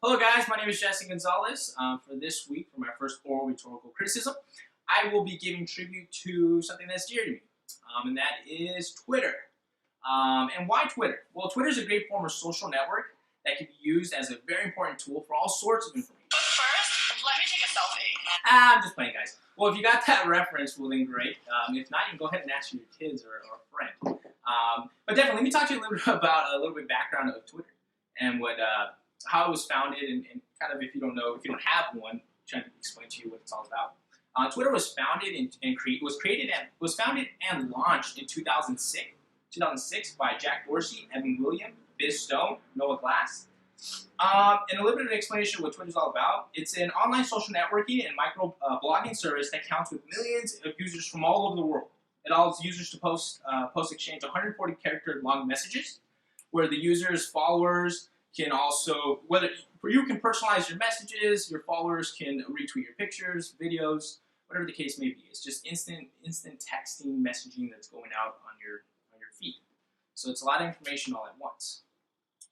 Hello guys, my name is Jesse Gonzalez. For this week, for my first oral rhetorical criticism, I will be giving tribute to something that's dear to me, and that is Twitter. And why Twitter? Well, Twitter is a great form of social network that can be used as a very important tool for all sorts of information. But first, let me take a selfie. I'm just playing, guys. Well, if you got that reference, well then great. If not, you can go ahead and ask your kids or a friend. But definitely, let me talk to you a little bit about a little bit background of Twitter and how it was founded, and kind of if you don't know, if you don't have one, trying to explain to you what it's all about. Twitter was founded was founded and launched in 2006 by Jack Dorsey, Evan Williams, Biz Stone, Noah Glass. And a little bit of an explanation of what Twitter is all about. It's an online social networking and micro blogging service that counts with millions of users from all over the world. It allows users to exchange 140 character long messages, where the users, followers can also, you can personalize your messages, your followers can retweet your pictures, videos, whatever the case may be. It's just instant texting messaging that's going out on your feed. So it's a lot of information all at once.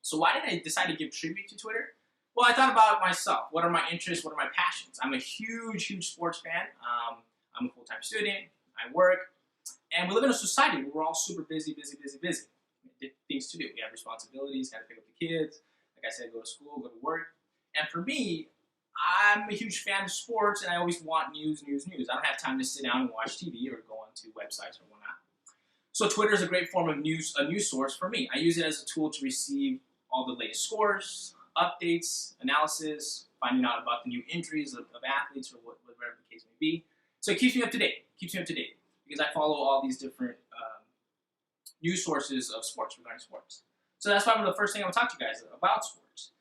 So why did I decide to give tribute to Twitter? Well, I thought about myself. What are my interests? What are my passions? I'm a huge sports fan. I'm a full-time student. I work. And we live in a society where we're all super busy. Things to do. We have responsibilities, got to pick up the kids. Like I said, go to school, go to work. And for me, I'm a huge fan of sports, and I always want news. I don't have time to sit down and watch TV or go onto websites or whatnot. So Twitter is a great form of a news source for me. I use it as a tool to receive all the latest scores, updates, analysis, finding out about the new injuries of athletes or whatever the case may be. So it keeps me up to date. Because I follow all these different news sources of sports, regarding sports. So that's why the first thing I want to talk to you guys about sports.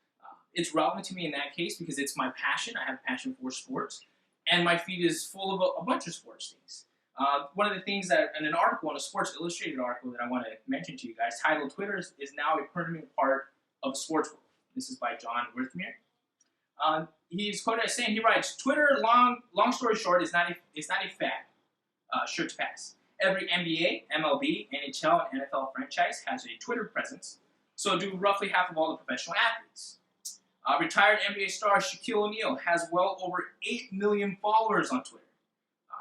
It's relevant to me in that case because it's my passion. I have a passion for sports, and my feed is full of a bunch of sports things. One of the things that, in an article, in a Sports Illustrated article that I want to mention to you guys, titled "Twitter is now a permanent part of the sports world." This is by John Wirthmere. He's quoted as saying, he writes, "Twitter, long story short, is not a fad, sure to pass. Every NBA, MLB, NHL, and NFL franchise has a Twitter presence, so do roughly half of all the professional athletes. Retired NBA star Shaquille O'Neal has well over 8 million followers on Twitter.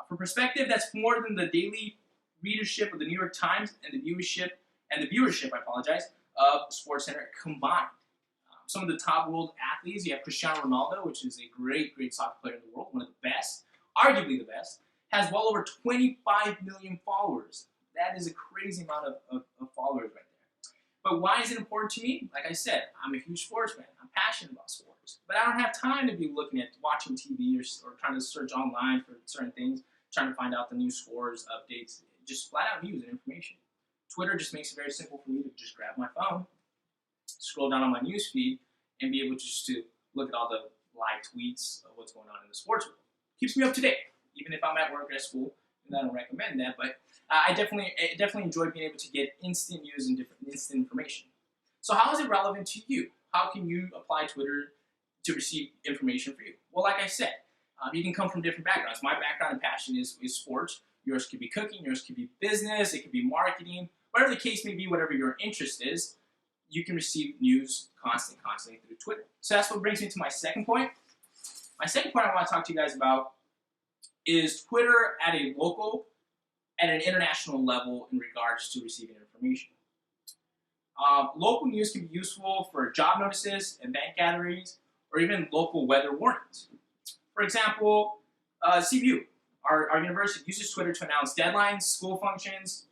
For perspective, that's more than the daily readership of the New York Times and the viewership, of SportsCenter combined. Some of the top world athletes, you have Cristiano Ronaldo, which is a great soccer player in the world, one of the best, arguably the best, has well over 25 million followers. That is a crazy amount of followers right there. But why is it important to me? Like I said, I'm a huge sports fan. I'm passionate about sports. But I don't have time to be watching TV or trying to search online for certain things, trying to find out the new scores, updates, just flat out news and information. Twitter just makes it very simple for me to just grab my phone, scroll down on my news feed, and be able just to look at all the live tweets of what's going on in the sports world. Keeps me up to date. Even if I'm at work or at school, and I don't recommend that, but I definitely enjoy being able to get instant news and instant information. So how is it relevant to you? How can you apply Twitter to receive information for you? Well, like I said, you can come from different backgrounds. My background and passion is sports. Yours could be cooking. Yours could be business. It could be marketing. Whatever the case may be, whatever your interest is, you can receive news constantly through Twitter. So that's what brings me to my second point. My second point I want to talk to you guys about is Twitter at a local and an international level in regards to receiving information. Local news can be useful for job notices, event gatherings, or even local weather warnings. For example, CVU, our university, uses Twitter to announce deadlines, school functions,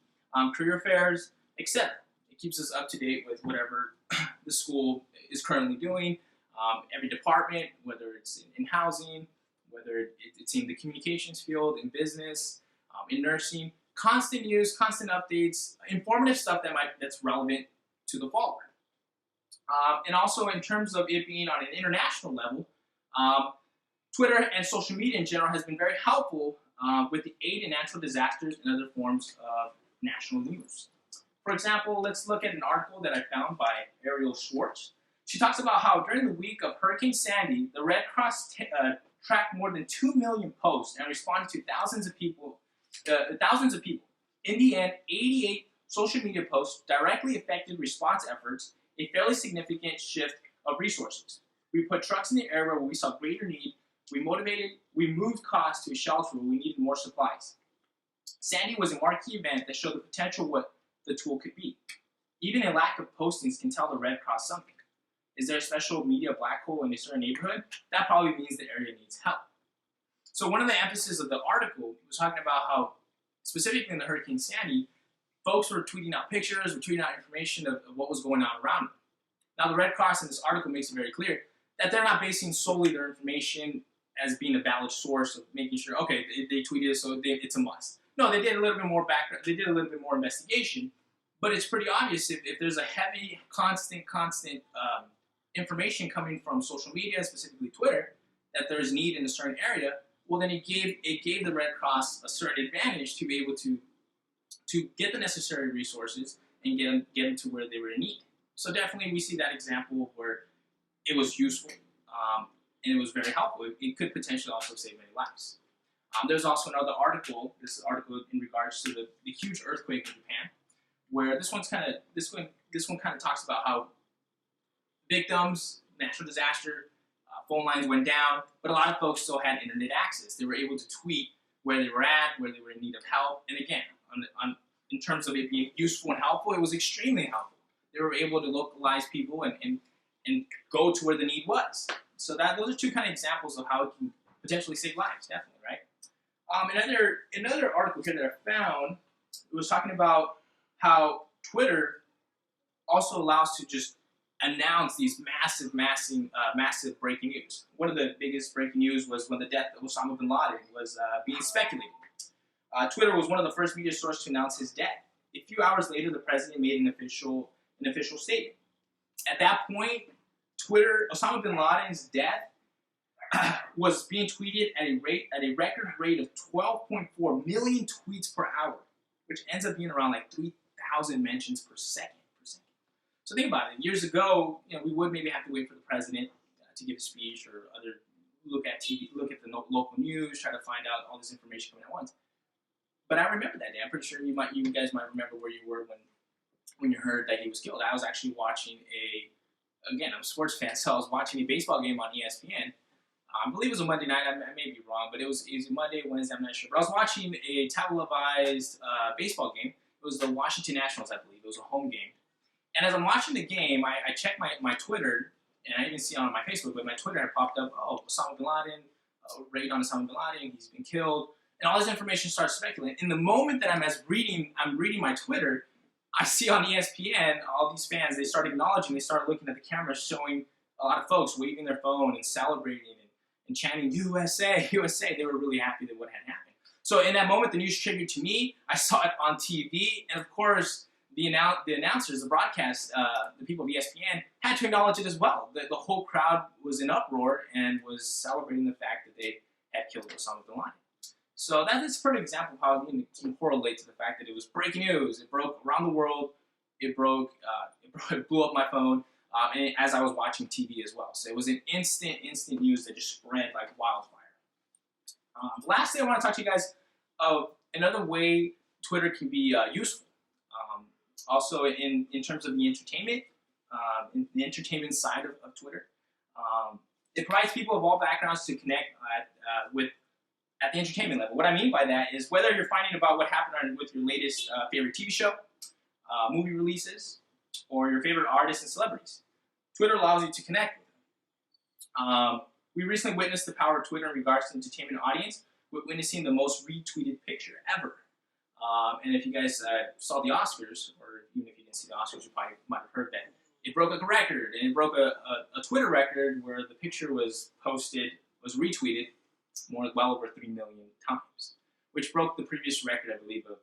career fairs, etc. It keeps us up to date with whatever the school is currently doing. Every department, whether it's in housing, whether it's in the communications field, in business, in nursing, constant news, constant updates, informative stuff that's relevant to the follower. And also in terms of it being on an international level, Twitter and social media in general has been very helpful with the aid in natural disasters and other forms of national news. For example, let's look at an article that I found by Ariel Schwartz. She talks about how during the week of Hurricane Sandy, the Red Cross tracked more than 2 million posts and responded to thousands of people. In the end, 88 social media posts directly affected response efforts, a fairly significant shift of resources. We put trucks in the area where we saw greater need. We moved costs to a shelter where we needed more supplies. Sandy was a marquee event that showed the potential what the tool could be. Even a lack of postings can tell the Red Cross something. Is there a special media black hole in a certain neighborhood? That probably means the area needs help. So one of the emphasis of the article was talking about how, specifically in the Hurricane Sandy, folks were tweeting out pictures, were tweeting out information of what was going on around them. Now the Red Cross in this article makes it very clear that they're not basing solely their information as being a valid source of making sure, okay, they tweeted it, so it's a must. No, they did a little bit more background, they did a little bit more investigation, but it's pretty obvious if there's a heavy, constant information coming from social media, specifically Twitter, that there's need in a certain area, well then it gave the Red Cross a certain advantage to be able to get the necessary resources and get them to where they were in need. So definitely we see that example where it was useful and it was very helpful. It could potentially also save many lives. There's also another article, this article in regards to the huge earthquake in Japan, where this one kind of talks about how victims, natural disaster, phone lines went down, but a lot of folks still had internet access. They were able to tweet where they were at, where they were in need of help, and again, in terms of it being useful and helpful, it was extremely helpful. They were able to localize people and go to where the need was. So those are two kind of examples of how it can potentially save lives, definitely, right? Another article here that I found, it was talking about how Twitter also allows to just announce these massive breaking news. One of the biggest breaking news was when the death of Osama bin Laden was being speculated. Twitter was one of the first media sources to announce his death. A few hours later, the president made an official statement. At that point, Osama bin Laden's death was being tweeted at a record rate of 12.4 million tweets per hour, which ends up being around like 3,000 mentions per second. So think about it. Years ago, we would maybe have to wait for the president to give a speech or look at TV, look at the local news, try to find out all this information coming at once. But I remember that day. I'm pretty sure you guys might remember where you were when you heard that he was killed. I was actually watching I'm a sports fan, so I was watching a baseball game on ESPN. I believe it was a Monday night. I may be wrong, but it was a Monday, Wednesday, I'm not sure. But I was watching a televised baseball game. It was the Washington Nationals, I believe. It was a home game. And as I'm watching the game, I checked my Twitter, and I didn't see it on my Facebook, but my Twitter had popped up, Osama bin Laden, raid on Osama bin Laden, he's been killed. And all this information starts speculating. In the moment that I'm reading my Twitter, I see on ESPN all these fans, they start acknowledging, they start looking at the camera, showing a lot of folks waving their phone and celebrating and chanting, USA, USA. They were really happy that what had happened. So in that moment, the news triggered to me. I saw it on TV, and of course, the announcers, the broadcast, the people of ESPN had to acknowledge it as well. The whole crowd was in uproar and was celebrating the fact that they had killed Osama bin Laden. So that is a perfect example of how it can correlate to the fact that it was breaking news. It broke around the world. It blew up my phone, and as I was watching TV as well. So it was an instant news that just spread like wildfire. Lastly, I want to talk to you guys of another way Twitter can be useful. Also, in terms of the entertainment, in the entertainment side of Twitter, it provides people of all backgrounds to connect at the entertainment level. What I mean by that is whether you're finding about what happened with your latest favorite TV show, movie releases, or your favorite artists and celebrities, Twitter allows you to connect with them. We recently witnessed the power of Twitter in regards to the entertainment audience, with witnessing the most retweeted picture ever. And if you guys saw the Oscars, or even if you didn't see the Oscars, you probably might have heard that it broke a record, and it broke a Twitter record where the picture was retweeted well over 3 million times, which broke the previous record, I believe, of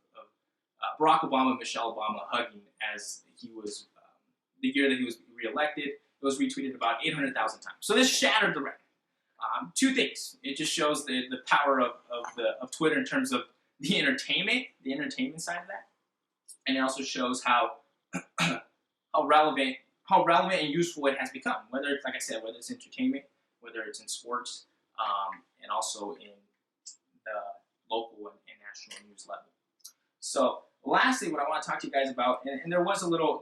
Barack Obama and Michelle Obama hugging as he was, the year that he was reelected. It was retweeted about 800,000 times. So this shattered the record. Two things. It just shows the power of Twitter in terms of the entertainment side of that, and it also shows how relevant and useful it has become. Whether it's, like I said, whether it's entertainment, whether it's in sports, and also in the local and national news level. So, lastly, what I want to talk to you guys about, and there was a little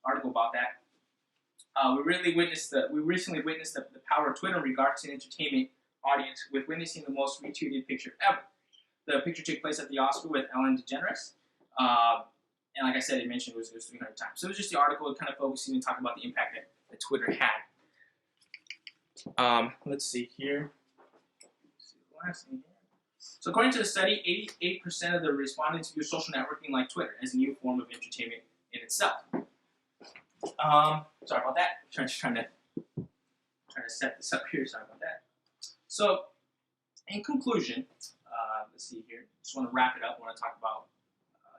article about that. We recently witnessed the power of Twitter in regards to entertainment audience, with witnessing the most retweeted picture ever. The picture took place at the Oscar with Ellen DeGeneres. And like I said, it mentioned it was 300 times. So it was just the article kind of focusing and talking about the impact that Twitter had. Let's see here. Last thing here. So according to the study, 88% of the respondents view social networking like Twitter as a new form of entertainment in itself. Sorry about that. Trying to set this up here. Sorry about that. So, in conclusion, let's see here. Just want to wrap it up. I want to talk about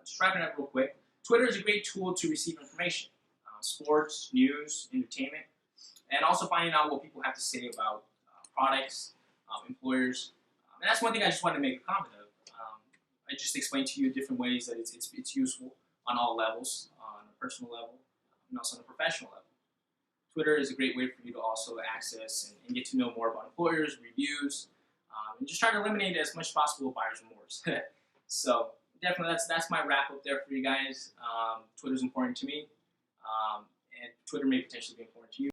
just wrapping it up real quick. Twitter is a great tool to receive information, sports, news, entertainment, and also finding out what people have to say about products, employers. And that's one thing I just wanted to make a comment of. I just explained to you different ways that it's useful on all levels, on a personal level, and also on a professional level. Twitter is a great way for you to also access and get to know more about employers, reviews, and just try to eliminate as much as possible buyer's remorse. So definitely that's my wrap up there for you guys. Twitter's important to me, and Twitter may potentially be important to you.